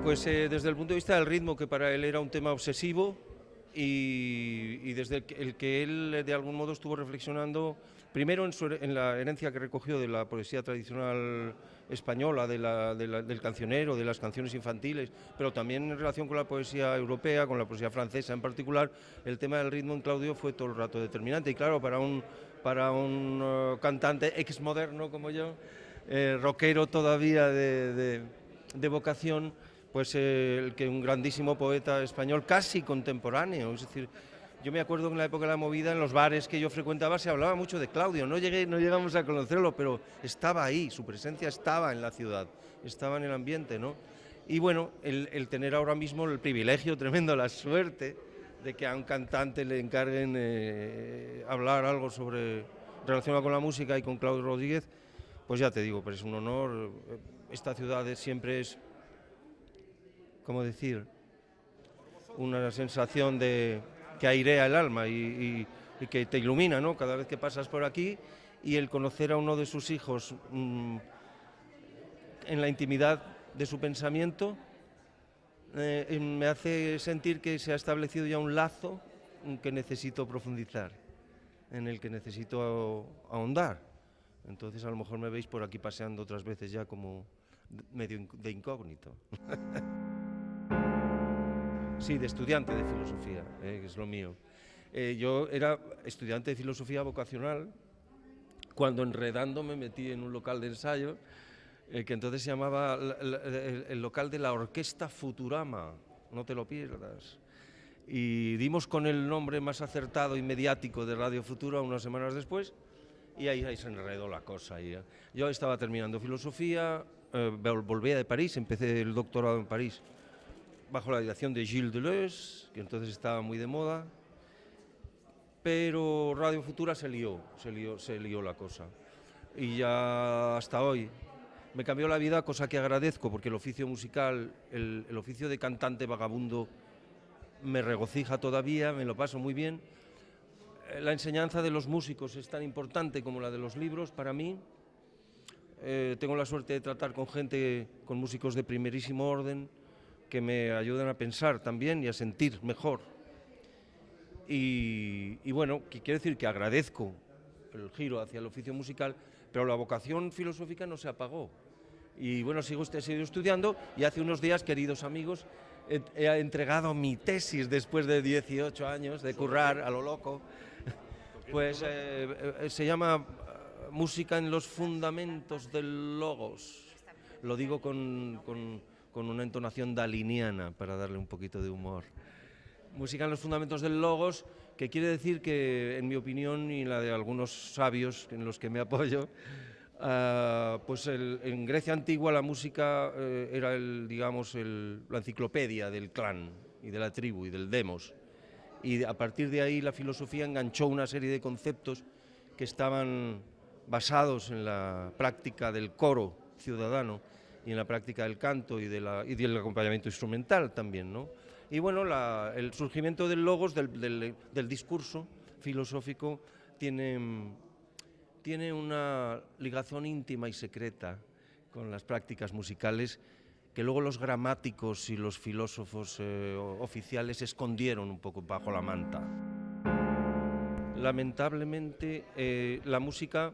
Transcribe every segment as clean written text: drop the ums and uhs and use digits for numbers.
Pues desde el punto de vista del ritmo, que para él era un tema obsesivo, y desde el que él de algún modo estuvo reflexionando, primero en la herencia que recogió de la poesía tradicional española, del cancionero, de las canciones infantiles, pero también en relación con la poesía europea, con la poesía francesa en particular. El tema del ritmo en Claudio fue todo el rato determinante, y claro, para un cantante exmoderno como yo, rockero todavía de vocación, pues el que un grandísimo poeta español casi contemporáneo, es decir, yo me acuerdo que en la época de la movida, en los bares que yo frecuentaba, se hablaba mucho de Claudio. No llegamos a conocerlo, pero estaba ahí, su presencia estaba en la ciudad, estaba en el ambiente, ¿no? Y bueno, el tener ahora mismo el privilegio tremendo, la suerte de que a un cantante le encarguen hablar algo relacionado con la música y con Claudio Rodríguez, pues ya te digo, pues es un honor. Esta ciudad siempre es, ¿cómo decir?, una sensación que airea el alma y que te ilumina, ¿no?, cada vez que pasas por aquí. Y el conocer a uno de sus hijos en la intimidad de su pensamiento me hace sentir que se ha establecido ya un lazo que necesito profundizar, en el que necesito ahondar. Entonces a lo mejor me veis por aquí paseando otras veces ya como medio de incógnito. Sí, de estudiante de filosofía, que es lo mío. Yo era estudiante de filosofía vocacional cuando enredando me metí en un local de ensayo que entonces se llamaba el local de la Orquesta Futurama, no te lo pierdas. Y dimos con el nombre más acertado y mediático de Radio Futura unas semanas después, y ahí se enredó la cosa. Yo estaba terminando filosofía, volvía de París, empecé el doctorado en París bajo la dirección de Gilles Deleuze, que entonces estaba muy de moda, pero Radio Futura se lió la cosa. Y ya hasta hoy me cambió la vida, cosa que agradezco, porque el oficio musical, el oficio de cantante vagabundo, me regocija todavía, me lo paso muy bien. La enseñanza de los músicos es tan importante como la de los libros para mí. Tengo la suerte de tratar con gente, con músicos de primerísimo orden, que me ayudan a pensar también y a sentir mejor. Y bueno, que quiero decir que agradezco el giro hacia el oficio musical, pero la vocación filosófica no se apagó. Y bueno, sigo estudiando, y hace unos días, queridos amigos, he entregado mi tesis después de 18 años de currar a lo loco. Pues se llama Música en los fundamentos del logos. Lo digo con una entonación daliniana para darle un poquito de humor. Música en los fundamentos del logos, que quiere decir que, en mi opinión y la de algunos sabios en los que me apoyo, pues en Grecia antigua la música era la enciclopedia del clan y de la tribu y del demos. Y a partir de ahí la filosofía enganchó una serie de conceptos que estaban basados en la práctica del coro ciudadano y en la práctica del canto y del acompañamiento instrumental también, ¿no? Y bueno, el surgimiento del logos, del discurso filosófico, tiene una ligación íntima y secreta con las prácticas musicales, que luego los gramáticos y los filósofos oficiales escondieron un poco bajo la manta. Lamentablemente, la música,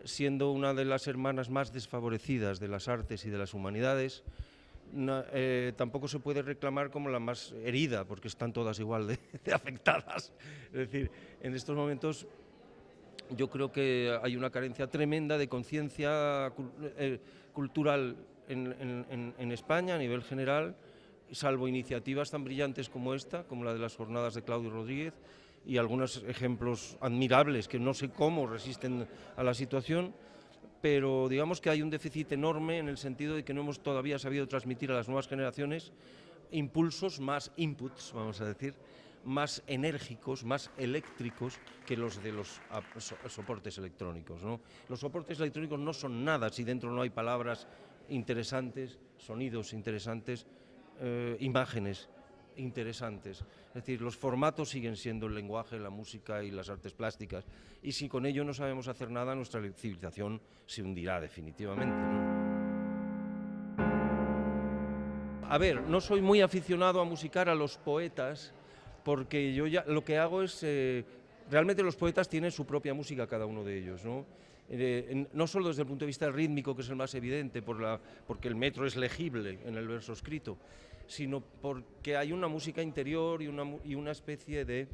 siendo una de las hermanas más desfavorecidas de las artes y de las humanidades, tampoco se puede reclamar como la más herida, porque están todas igual de afectadas. Es decir, en estos momentos yo creo que hay una carencia tremenda de conciencia cultural en España a nivel general, salvo iniciativas tan brillantes como esta, como la de las jornadas de Claudio Rodríguez, y algunos ejemplos admirables que no sé cómo resisten a la situación, pero digamos que hay un déficit enorme en el sentido de que no hemos todavía sabido transmitir a las nuevas generaciones impulsos, más inputs, vamos a decir, más enérgicos, más eléctricos que los de los soportes electrónicos, ¿no? Los soportes electrónicos no son nada si dentro no hay palabras interesantes, sonidos interesantes, imágenes interesantes. Es decir, los formatos siguen siendo el lenguaje, la música y las artes plásticas, y si con ello no sabemos hacer nada, nuestra civilización se hundirá definitivamente, ¿no? A ver, no soy muy aficionado a musicar a los poetas, porque yo ya lo que hago es, realmente los poetas tienen su propia música cada uno de ellos, ¿no? No solo desde el punto de vista rítmico, que es el más evidente, porque el metro es legible en el verso escrito, sino porque hay una música interior y una especie de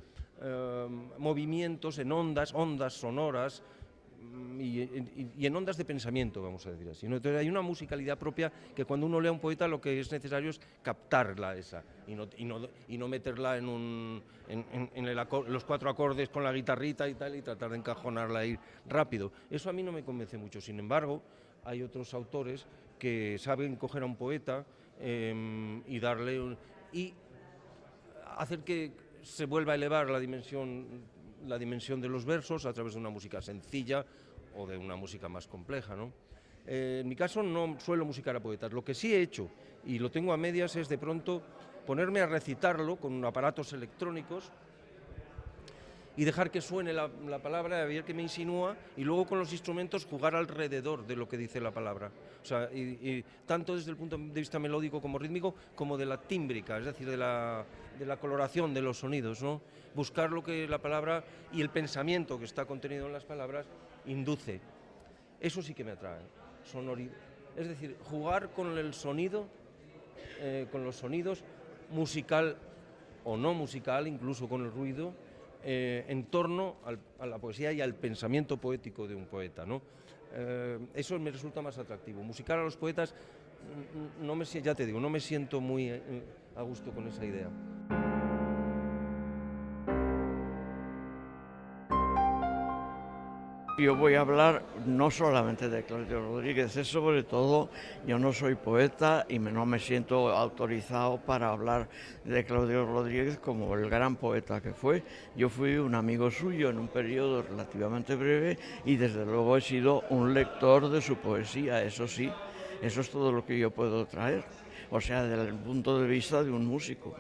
movimientos en ondas sonoras, y en ondas de pensamiento, vamos a decir así, ¿no? Entonces hay una musicalidad propia que cuando uno lee a un poeta lo que es necesario es captarla esa y no meterla en los 4 acordes con la guitarrita y tal y tratar de encajonarla ahí rápido. Eso a mí no me convence mucho. Sin embargo, hay otros autores que saben coger a un poeta y hacer que se vuelva a elevar la dimensión de los versos a través de una música sencilla o de una música más compleja, ¿no? En mi caso no suelo musicar a poetas. Lo que sí he hecho, y lo tengo a medias, es de pronto ponerme a recitarlo con aparatos electrónicos y dejar que suene la palabra, a ver qué me insinúa, y luego con los instrumentos jugar alrededor de lo que dice la palabra. O sea, y tanto desde el punto de vista melódico como rítmico, como de la tímbrica, es decir, de la coloración de los sonidos, ¿no? Buscar lo que la palabra y el pensamiento que está contenido en las palabras induce. Eso sí que me atrae. Es decir, jugar con el sonido, con los sonidos, musical o no musical, incluso con el ruido, en torno a la poesía y al pensamiento poético de un poeta, ¿no? Eso me resulta más atractivo. Musicar a los poetas, ya te digo, no me siento muy a gusto con esa idea. Yo voy a hablar no solamente de Claudio Rodríguez, es sobre todo, yo no soy poeta y no me siento autorizado para hablar de Claudio Rodríguez como el gran poeta que fue. Yo fui un amigo suyo en un periodo relativamente breve y desde luego he sido un lector de su poesía, eso sí, eso es todo lo que yo puedo traer, o sea, desde el punto de vista de un músico.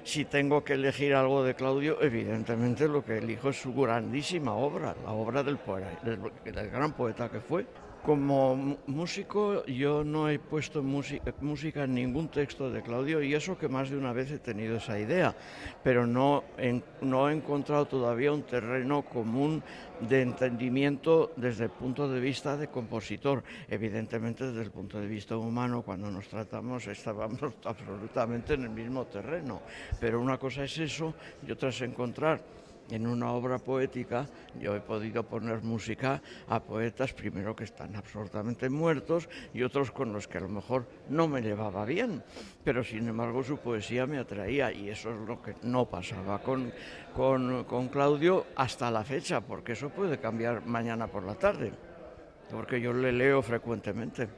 Si tengo que elegir algo de Claudio, evidentemente lo que elijo es su grandísima obra, la obra del gran poeta que fue. Como músico yo no he puesto música en ningún texto de Claudio y eso que más de una vez he tenido esa idea, pero no he encontrado todavía un terreno común de entendimiento desde el punto de vista de compositor. Evidentemente desde el punto de vista humano cuando nos tratamos estábamos absolutamente en el mismo terreno, pero una cosa es eso y otra es encontrar en una obra poética. Yo he podido poner música a poetas primero que están absolutamente muertos y otros con los que a lo mejor no me llevaba bien, pero sin embargo su poesía me atraía y eso es lo que no pasaba con Claudio hasta la fecha, porque eso puede cambiar mañana por la tarde, porque yo le leo frecuentemente.